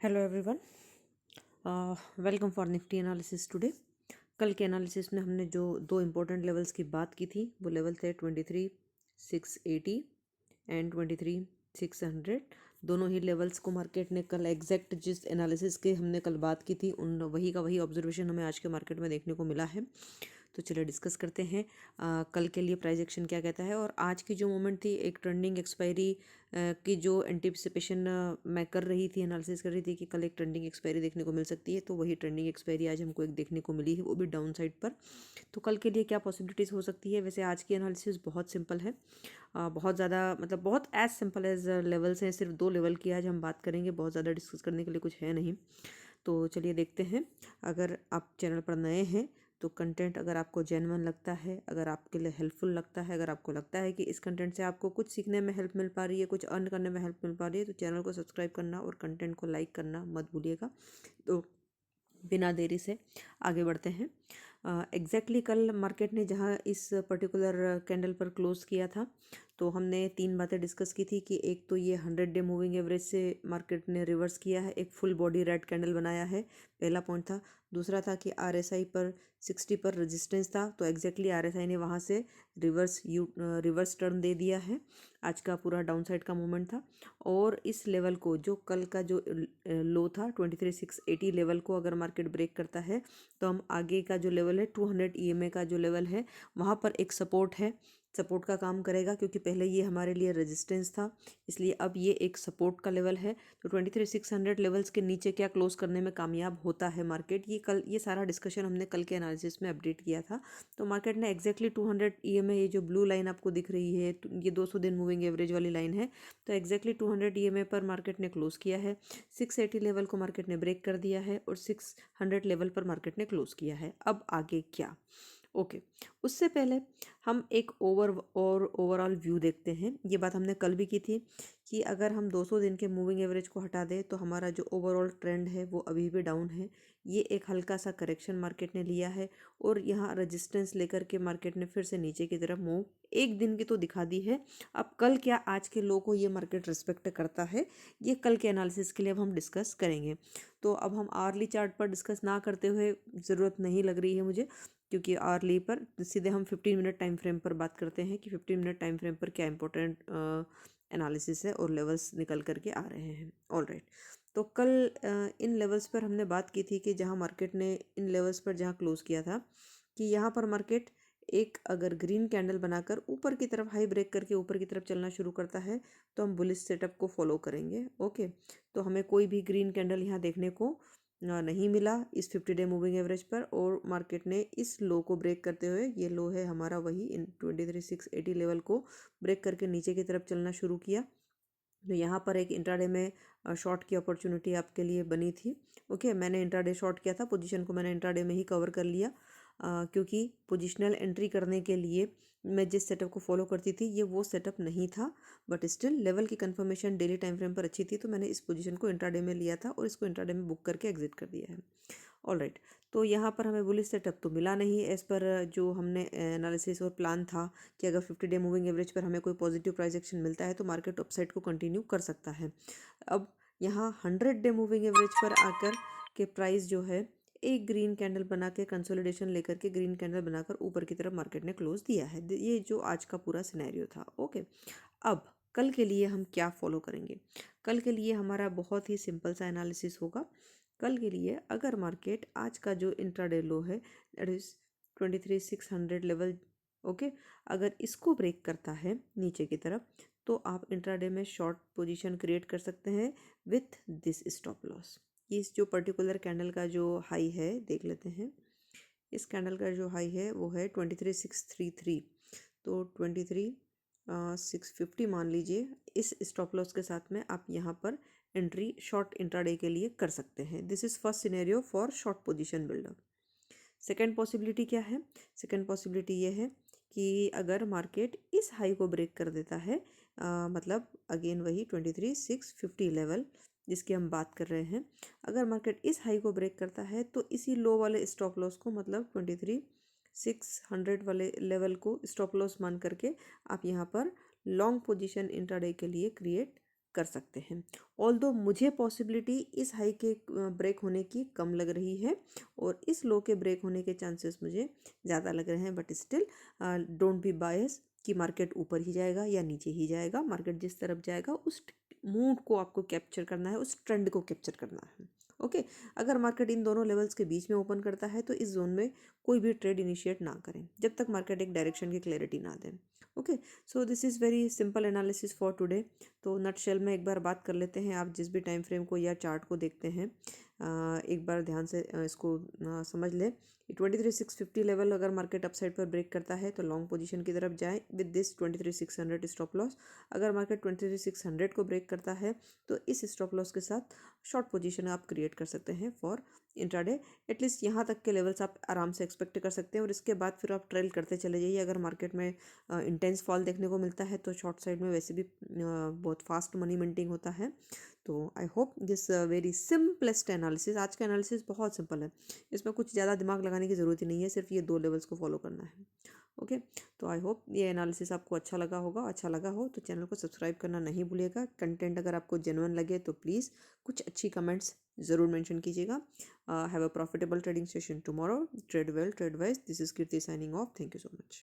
Hello everyone, welcome for Nifty analysis today. कल के analysis में हमने जो दो इम्पोर्टेंट लेवल्स की बात की थी वो लेवल थे 23,680 एंड 23,600। दोनों ही लेवल्स को मार्केट ने कल एग्जैक्ट जिस एनालिसिस के हमने कल बात की थी उन वही का वही ऑब्जर्वेशन हमें आज के मार्केट में देखने को मिला है। तो चलिए डिस्कस करते हैं कल के लिए प्राइस एक्शन क्या कहता है। और आज की जो मूवमेंट थी एक ट्रेंडिंग एक्सपायरी की जो एंटिसिपेशन मैं कर रही थी, एनालिसिस कर रही थी कि कल एक ट्रेंडिंग एक्सपायरी देखने को मिल सकती है, तो वही ट्रेंडिंग एक्सपायरी आज हमको एक देखने को मिली है, वो भी डाउन साइड पर। तो कल के लिए क्या पॉसिबिलिटीज़ हो सकती है? वैसे आज की एनालिसिस बहुत सिंपल है, बहुत ज़्यादा मतलब बहुत एज सिंपल एज लेवल्स हैं। सिर्फ दो लेवल की आज हम बात करेंगे, बहुत ज़्यादा डिस्कस करने के लिए कुछ है नहीं। तो चलिए देखते हैं। अगर आप चैनल पर नए हैं तो कंटेंट अगर आपको जेन्युइन लगता है, अगर आपके लिए हेल्पफुल लगता है, अगर आपको लगता है कि इस कंटेंट से आपको कुछ सीखने में हेल्प मिल पा रही है, कुछ अर्न करने में हेल्प मिल पा रही है, तो चैनल को सब्सक्राइब करना और कंटेंट को लाइक करना मत भूलिएगा। तो बिना देरी से आगे बढ़ते हैं। एग्जैक्टली कल मार्केट ने जहां इस पर्टिकुलर कैंडल पर क्लोज किया था, तो हमने तीन बातें डिस्कस की थी कि एक तो ये 100 डे मूविंग एवरेज से मार्केट ने रिवर्स किया है, एक फुल बॉडी रेड कैंडल बनाया है, पहला पॉइंट था। दूसरा था कि आरएसआई पर 60 पर रेजिस्टेंस था, तो एग्जैक्टली आरएसआई ने वहां से रिवर्स टर्न दे दिया है। आज का पूरा डाउन साइड का मूवमेंट था। और इस लेवल को, जो कल का जो लो था 23,680 लेवल को अगर मार्केट ब्रेक करता है तो हम आगे का जो लेवल है 200 ईएमए का जो लेवल है वहाँ पर एक सपोर्ट है, सपोर्ट का काम करेगा, क्योंकि पहले ये हमारे लिए रेजिस्टेंस था, इसलिए अब ये एक सपोर्ट का लेवल है। तो 23,600 लेवल्स के नीचे क्या क्लोज करने में कामयाब होता है मार्केट, ये सारा डिस्कशन हमने कल के एनालिसिस में अपडेट किया था। तो मार्केट ने एग्जैक्टली 200 ईएमए, ये जो ब्लू लाइन आपको दिख रही है ये 200 दिन मूविंग एवरेज वाली लाइन है, तो एग्जैक्टली 200 ईएमए पर मार्केट ने क्लोज किया है। 680 लेवल को मार्केट ने ब्रेक कर दिया है और 600 लेवल पर मार्केट ने क्लोज किया है। अब आगे क्या? ओके, उससे पहले हम एक ओवरऑल व्यू देखते हैं। ये बात हमने कल भी की थी कि अगर हम 200 दिन के मूविंग एवरेज को हटा दें तो हमारा जो ओवरऑल ट्रेंड है वो अभी भी डाउन है। ये एक हल्का सा करेक्शन मार्केट ने लिया है और यहाँ रेजिस्टेंस लेकर के मार्केट ने फिर से नीचे की तरफ मूव एक दिन की तो दिखा दी है। अब कल क्या आज के लो को ये मार्केट रिस्पेक्ट करता है, ये कल के एनालिसिस के लिए अब हम डिस्कस करेंगे। तो अब हम आर्ली चार्ट पर डिस्कस ना करते हुए ज़रूरत नहीं लग रही है मुझे, क्योंकि आर्ली पर सीधे हम 15 मिनट टाइम फ्रेम पर बात करते हैं कि 15 मिनट टाइम फ्रेम पर क्या इंपॉर्टेंट एनालिसिस है और लेवल्स निकल करके आ रहे हैं। ऑल राइट, तो कल इन लेवल्स पर हमने बात की थी कि जहां मार्केट ने इन लेवल्स पर जहां क्लोज किया था कि यहाँ पर मार्केट एक अगर ग्रीन कैंडल बनाकर ऊपर की तरफ हाई ब्रेक करके ऊपर की तरफ चलना शुरू करता है तो हम बुलिश सेटअप को फॉलो करेंगे। ओके, तो हमें कोई भी ग्रीन कैंडल यहाँ देखने को नहीं मिला इस 50 डे मूविंग एवरेज पर, और मार्केट ने इस लो को ब्रेक करते हुए, ये लो है हमारा वही इन 23,680 लेवल को ब्रेक करके नीचे की तरफ चलना शुरू किया। तो यहाँ पर एक इंट्राडे में शॉर्ट की अपॉर्चुनिटी आपके लिए बनी थी। ओके, मैंने इंट्राडे शॉर्ट किया था, पोजीशन को मैंने इंट्राडे में ही कवर कर लिया, क्योंकि पोजिशनल एंट्री करने के लिए मैं जिस सेटअप को फॉलो करती थी ये वो सेटअप नहीं था, बट स्टिल लेवल की कंफर्मेशन डेली टाइम फ्रेम पर अच्छी थी, तो मैंने इस पोजीशन को इंट्राडे में लिया था और इसको इंट्राडे में बुक करके एग्जिट कर दिया है। ऑल राइट, तो यहाँ पर हमें बुलिश सेटअप तो मिला नहीं एज़ पर जो हमने एनालिसिस और प्लान था कि अगर 50 डे मूविंग एवरेज पर हमें कोई पॉजिटिव प्राइस एक्शन मिलता है तो मार्केट अपसाइड को कंटिन्यू कर सकता है। अब यहाँ 100 डे मूविंग एवरेज पर आकर के प्राइस जो है एक ग्रीन कैंडल बना के कंसोलिडेशन लेकर के ग्रीन कैंडल बनाकर ऊपर की तरफ मार्केट ने क्लोज दिया है। ये जो आज का पूरा सिनेरियो था। ओके, अब कल के लिए हम क्या फॉलो करेंगे? कल के लिए हमारा बहुत ही सिंपल सा एनालिसिस होगा। कल के लिए अगर मार्केट आज का जो इंट्राडे लो है दैट इज 23,600 लेवल, ओके, अगर इसको ब्रेक करता है नीचे की तरफ तो आप इंट्राडे में शॉर्ट पोजीशन क्रिएट कर सकते हैं विथ दिस स्टॉप लॉस। इस जो पर्टिकुलर कैंडल का जो हाई है देख लेते हैं। इस कैंडल का जो हाई है वो है 23,633, तो 23,650 मान लीजिए। इस स्टॉप लॉस के साथ में आप यहाँ पर एंट्री शॉर्ट इंट्राडे के लिए कर सकते हैं। This is first scenario for short position buildup. Second possibility क्या है? सेकेंड पॉसिबिलिटी ये है कि अगर मार्केट इस हाई को ब्रेक कर देता है, मतलब अगेन वही 23,650 लेवल जिसकी हम बात कर रहे हैं, अगर मार्केट इस हाई को ब्रेक करता है तो इसी लो वाले स्टॉप लॉस को, मतलब 23,600 वाले लेवल को स्टॉप लॉस मान करके आप यहाँ पर लॉन्ग पोजीशन इंट्राडे के लिए क्रिएट कर सकते हैं। ऑल्दो मुझे पॉसिबिलिटी इस हाई के ब्रेक होने की कम लग रही है और इस लो के ब्रेक होने के चांसेस मुझे ज़्यादा लग रहे हैं, बट स्टिल डोंट बी बायस कि मार्केट ऊपर ही जाएगा या नीचे ही जाएगा। मार्केट जिस तरफ जाएगा उस मूड को आपको कैप्चर करना है, उस ट्रेंड को कैप्चर करना है। ओके अगर मार्केट इन दोनों लेवल्स के बीच में ओपन करता है तो इस जोन में कोई भी ट्रेड इनिशिएट ना करें जब तक मार्केट एक डायरेक्शन की क्लैरिटी ना दें। Okay so this is very simple analysis for today. तो नटशेल में एक बार बात कर लेते हैं। आप जिस भी टाइम फ्रेम को या चार्ट को देखते हैं एक बार ध्यान से इसको समझ लें। 23,650 लेवल अगर मार्केट अपसाइड पर ब्रेक करता है तो लॉन्ग पोजीशन की तरफ जाएं विद दिस 23,600 स्टॉप लॉस। अगर मार्केट 23,600 को ब्रेक करता है तो इस स्टॉप लॉस के साथ शॉर्ट पोजीशन आप क्रिएट कर सकते हैं फॉर इंट्राडे। एटलीस्ट यहाँ तक के लेवल्स आप आराम से एक्सपेक्ट कर सकते हैं और इसके बाद फिर आप ट्रेल करते चले जाइए। अगर मार्केट में इंटेंस फॉल देखने को मिलता है तो शॉर्ट साइड में वैसे भी बहुत फास्ट मनी मिंटिंग होता है। तो I hope this very simplest analysis, आज का एनालिसिस बहुत सिंपल है, इसमें कुछ ज़्यादा दिमाग लगाने की ज़रूरत ही नहीं है, सिर्फ ये दो लेवल्स को फॉलो करना है। ओके तो आई होप ये एनालिसिस आपको अच्छा लगा होगा। अच्छा लगा हो तो चैनल को सब्सक्राइब करना नहीं भूलिएगा। कंटेंट अगर आपको जेन्युइन लगे तो प्लीज़ कुछ अच्छी कमेंट्स ज़रूर मेंशन कीजिएगा। Have a profitable trading session tomorrow. Trade well, trade wise. This is Kirti signing off. Thank you so much.